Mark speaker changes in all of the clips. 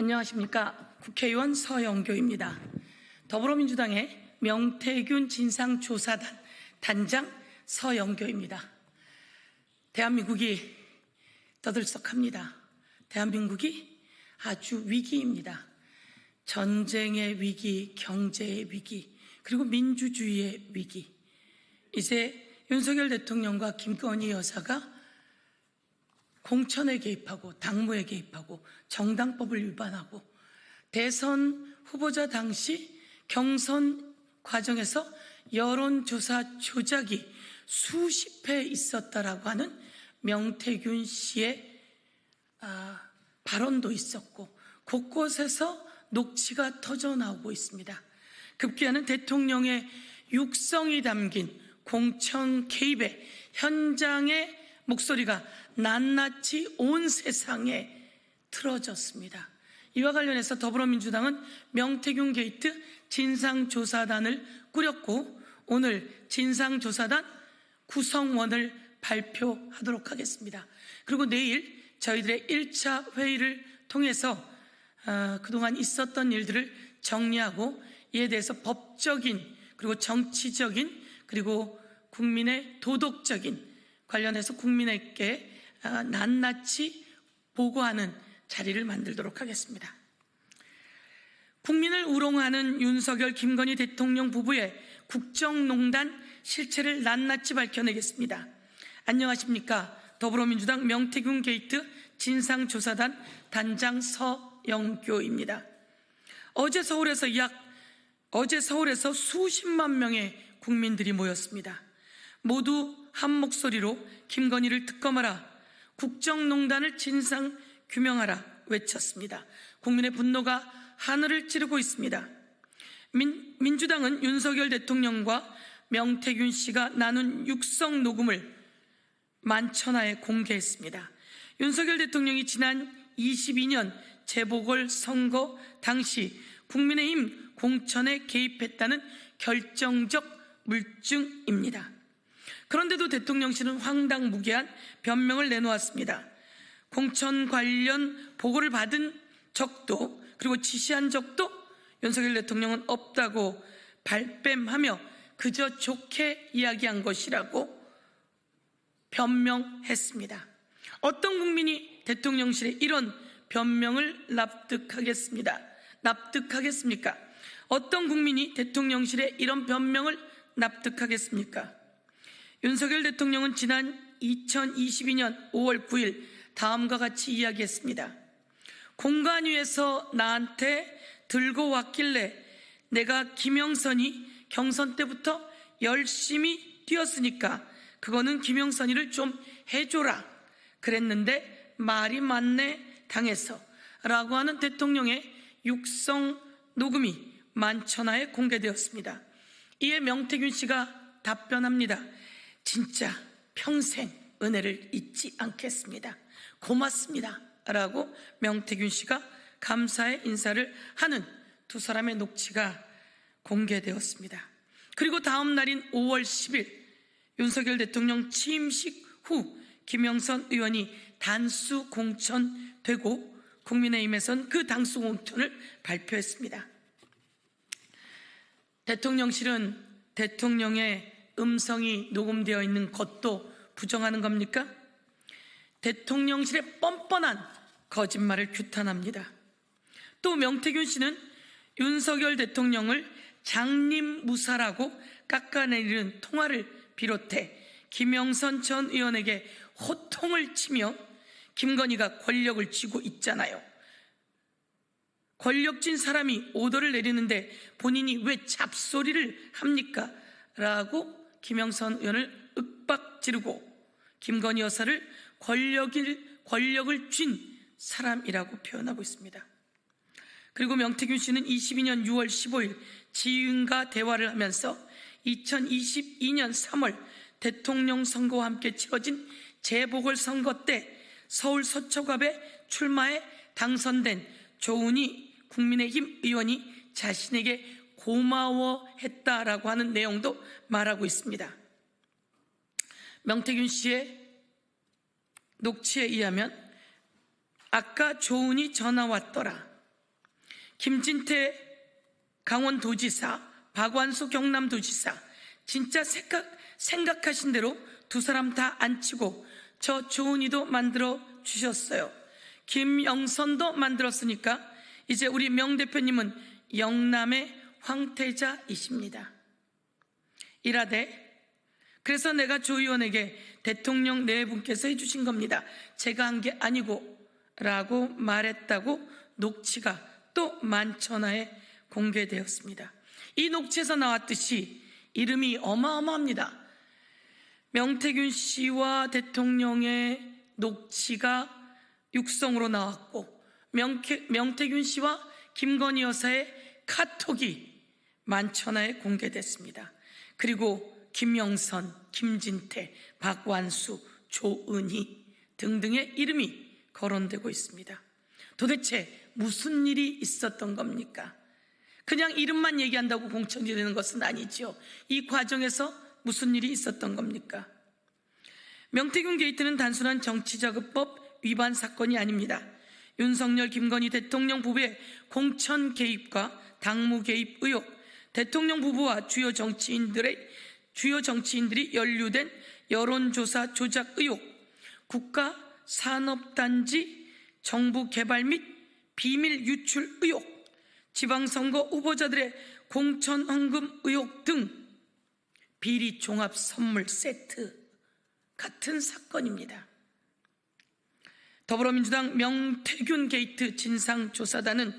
Speaker 1: 안녕하십니까. 국회의원 서영교입니다. 더불어민주당의 명태균 진상조사단 단장 서영교입니다. 대한민국이 떠들썩합니다. 대한민국이 아주 위기입니다. 전쟁의 위기, 경제의 위기, 그리고 민주주의의 위기. 이제 윤석열 대통령과 김건희 여사가 공천에 개입하고 당무에 개입하고 정당법을 위반하고 대선 후보자 당시 경선 과정에서 여론조사 조작이 수십 회 있었다라고 하는 명태균 씨의 발언도 있었고 곳곳에서 녹취가 터져나오고 있습니다. 급기야는 대통령의 육성이 담긴 공천 개입의 현장의 목소리가 낱낱이 온 세상에 틀어졌습니다. 이와 관련해서 더불어민주당은 명태균 게이트 진상조사단을 꾸렸고 오늘 진상조사단 구성원을 발표하도록 하겠습니다. 그리고 내일 저희들의 1차 회의를 통해서 그동안 있었던 일들을 정리하고 이에 대해서 법적인 그리고 정치적인 그리고 국민의 도덕적인 관련해서 국민에게 낱낱이 보고하는 자리를 만들도록 하겠습니다. 국민을 우롱하는 윤석열, 김건희 대통령 부부의 국정농단 실체를 낱낱이 밝혀내겠습니다. 안녕하십니까. 더불어민주당 명태균 게이트 진상조사단 단장 서영교입니다. 어제 서울에서 수십만 명의 국민들이 모였습니다. 모두 한 목소리로 김건희를 특검하라, 국정농단을 진상 규명하라 외쳤습니다. 국민의 분노가 하늘을 찌르고 있습니다. 민주당은 윤석열 대통령과 명태균 씨가 나눈 육성 녹음을 만천하에 공개했습니다. 윤석열 대통령이 지난 22년 재보궐선거 당시 국민의힘 공천에 개입했다는 결정적 물증입니다. 그런데도 대통령실은 황당무계한 변명을 내놓았습니다. 공천 관련 보고를 받은 적도 그리고 지시한 적도 윤석열 대통령은 없다고 발뺌하며 그저 좋게 이야기한 것이라고 변명했습니다. 어떤 국민이 대통령실의 이런 변명을 납득하겠습니까? 어떤 국민이 대통령실의 이런 변명을 납득하겠습니까? 윤석열 대통령은 지난 2022년 5월 9일 다음과 같이 이야기했습니다. 공간 위에서 나한테 들고 왔길래 내가 김영선이 경선 때부터 열심히 뛰었으니까 그거는 김영선이를 좀 해줘라 그랬는데 말이 맞네 당해서 라고 하는 대통령의 육성 녹음이 만천하에 공개되었습니다. 이에 명태균 씨가 답변합니다. 진짜 평생 은혜를 잊지 않겠습니다. 고맙습니다 라고 명태균 씨가 감사의 인사를 하는 두 사람의 녹취가 공개되었습니다. 그리고 다음 날인 5월 10일 윤석열 대통령 취임식 후 김영선 의원이 단수 공천되고 국민의힘에선 그 단수 공천을 발표했습니다. 대통령실은 대통령의 음성이 녹음되어 있는 것도 부정하는 겁니까? 대통령실의 뻔뻔한 거짓말을 규탄합니다. 또 명태균 씨는 윤석열 대통령을 장님무사라고 깎아내리는 통화를 비롯해 김영선 전 의원에게 호통을 치며 김건희가 권력을 쥐고 있잖아요. 권력진 사람이 오더를 내리는데 본인이 왜 잡소리를 합니까? 라고 김영선 의원을 윽박지르고 김건희 여사를 권력을 쥔 사람이라고 표현하고 있습니다. 그리고 명태균 씨는 22년 6월 15일 지인과 대화를 하면서 2022년 3월 대통령 선거와 함께 치러진 재보궐선거 때 서울 서초갑에 출마해 당선된 조은희 국민의힘 의원이 자신에게 고마워했다라고 하는 내용도 말하고 있습니다. 명태균 씨의 녹취에 의하면 아까 조은이 전화 왔더라. 김진태 강원도지사, 박완수 경남도지사, 진짜 생각하신 대로 두 사람 다 앉히고 저 조은희도 만들어 주셨어요. 김영선도 만들었으니까 이제 우리 명 대표님은 영남의 황태자이십니다. 일하되 그래서 내가 조 의원에게 대통령 네 분께서 해주신 겁니다, 제가 한 게 아니고 라고 말했다고 녹취가 또 만천하에 공개되었습니다. 이 녹취에서 나왔듯이 이름이 어마어마합니다. 명태균 씨와 대통령의 녹취가 육성으로 나왔고 명태균 씨와 김건희 여사의 카톡이 만천하에 공개됐습니다. 그리고 김영선, 김진태, 박완수, 조은희 등등의 이름이 거론되고 있습니다. 도대체 무슨 일이 있었던 겁니까? 그냥 이름만 얘기한다고 공천이 되는 것은 아니죠. 이 과정에서 무슨 일이 있었던 겁니까? 명태균 게이트는 단순한 정치자금법 위반 사건이 아닙니다. 윤석열, 김건희 대통령 부부의 공천 개입과 당무 개입 의혹, 대통령 부부와 주요 정치인들이 연루된 여론조사 조작 의혹, 국가산업단지 정부 개발 및 비밀 유출 의혹, 지방선거 후보자들의 공천 헌금 의혹 등 비리 종합 선물 세트 같은 사건입니다. 더불어민주당 명태균 게이트 진상조사단은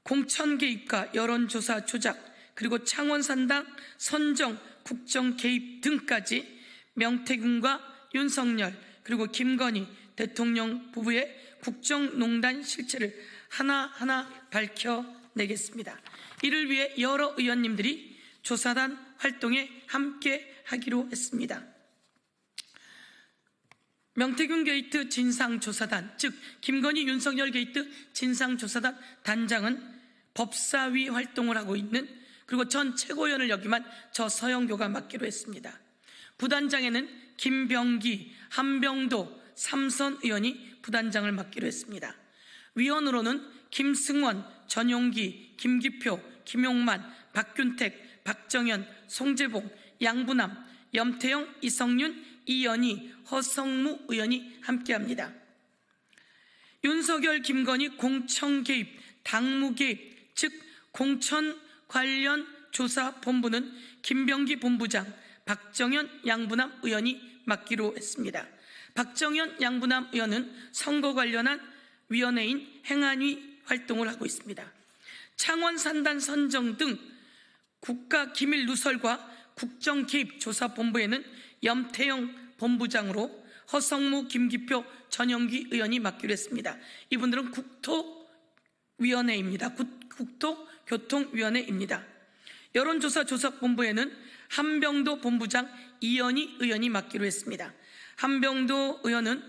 Speaker 1: 공천 개입과 여론조사 조작, 그리고 창원산당 선정 국정 개입 등까지 명태균과 윤석열 그리고 김건희 대통령 부부의 국정농단 실체를 하나하나 밝혀내겠습니다. 이를 위해 여러 의원님들이 조사단 활동에 함께 하기로 했습니다. 명태균 게이트 진상조사단, 즉 김건희 윤석열 게이트 진상조사단 단장은 법사위 활동을 하고 있는, 그리고 전 최고위원을 역임한 저 서영교가 맡기로 했습니다. 부단장에는 김병기, 한병도, 삼선 의원이 부단장을 맡기로 했습니다. 위원으로는 김승원, 전용기, 김기표, 김용만, 박균택, 박정현, 송재봉, 양부남, 염태영, 이성윤, 이연희, 허성무 의원이 함께합니다. 윤석열, 김건희 공천 개입, 당무 개입, 즉 공천 관련 조사본부는 김병기 본부장, 박정현, 양부남 의원이 맡기로 했습니다. 박정현, 양부남 의원은 선거 관련한 위원회인 행안위 활동을 하고 있습니다. 창원산단 선정 등 국가기밀 누설과 국정개입조사본부에는 염태영 본부장으로 허성무, 김기표, 전영기 의원이 맡기로 했습니다. 이분들은 국토위원회입니다. 국토교통위원회입니다. 여론조사 조사본부에는 한병도 본부장, 이연희 의원이 맡기로 했습니다. 한병도 의원은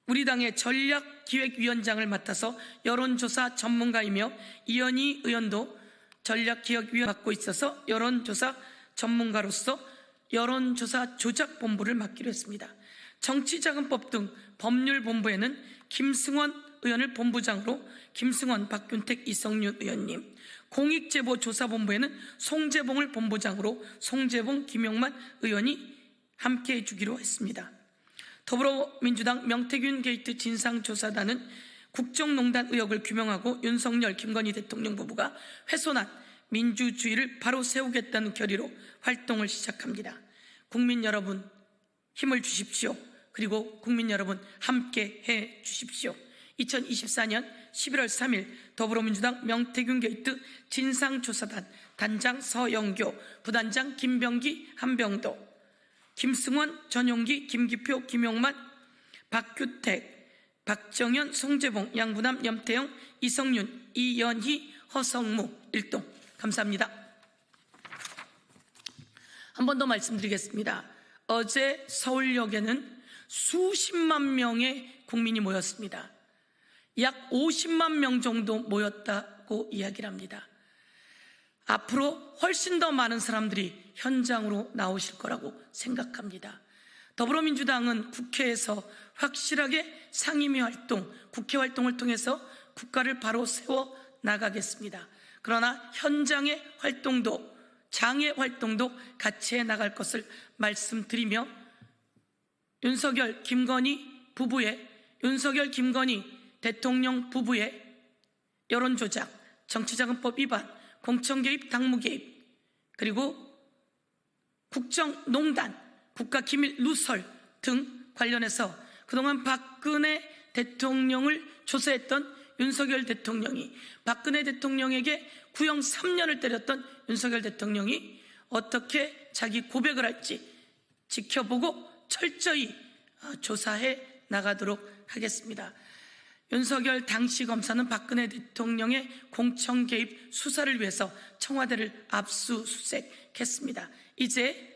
Speaker 1: 우리 당의 전략기획위원장을 맡아서 여론조사 전문가이며 이연희 의원도 전략기획위원 맡고 있어서 여론조사 전문가로서 여론조사 조작본부를 맡기로 했습니다. 정치자금법 등 법률본부에는 김승원 의원을 본부장으로 김승원, 박균택, 이성윤 의원님, 공익제보조사본부에는 송재봉을 본부장으로 송재봉, 김용만 의원이 함께해 주기로 했습니다. 더불어민주당 명태균 게이트 진상조사단은 국정농단 의혹을 규명하고 윤석열, 김건희 대통령 부부가 훼손한 민주주의를 바로 세우겠다는 결의로 활동을 시작합니다. 국민 여러분 힘을 주십시오. 그리고 국민 여러분 함께 해 주십시오. 2024년 11월 3일 더불어민주당 명태균 게이트 진상조사단 단장 서영교, 부단장 김병기, 한병도, 김승원, 전용기, 김기표, 김용만, 박규택, 박정현, 송재봉, 양부남, 염태영, 이성윤, 이연희, 허성무 일동. 감사합니다. 한 번 더 말씀드리겠습니다. 어제 서울역에는 수십만 명의 국민이 모였습니다. 약 50만 명 정도 모였다고 이야기를 합니다. 앞으로 훨씬 더 많은 사람들이 현장으로 나오실 거라고 생각합니다. 더불어민주당은 국회에서 확실하게 상임위 활동, 국회 활동을 통해서 국가를 바로 세워 나가겠습니다. 그러나 현장의 활동도, 장의 활동도 같이 해 나갈 것을 말씀드리며, 윤석열 김건희 대통령 부부의 여론조작, 정치자금법 위반, 공천개입, 당무개입, 그리고 국정농단, 국가기밀 누설 등 관련해서 그동안 박근혜 대통령을 조사했던 윤석열 대통령이, 박근혜 대통령에게 구형 3년을 때렸던 윤석열 대통령이 어떻게 자기 고백을 할지 지켜보고 철저히 조사해 나가도록 하겠습니다. 윤석열 당시 검사는 박근혜 대통령의 공천 개입 수사를 위해서 청와대를 압수수색했습니다. 이제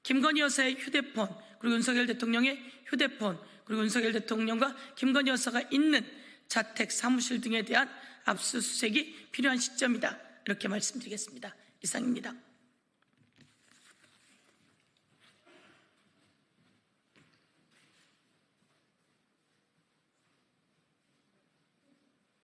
Speaker 1: 김건희 여사의 휴대폰, 그리고 윤석열 대통령의 휴대폰, 그리고 윤석열 대통령과 김건희 여사가 있는 자택, 사무실 등에 대한 압수수색이 필요한 시점이다, 이렇게 말씀드리겠습니다. 이상입니다.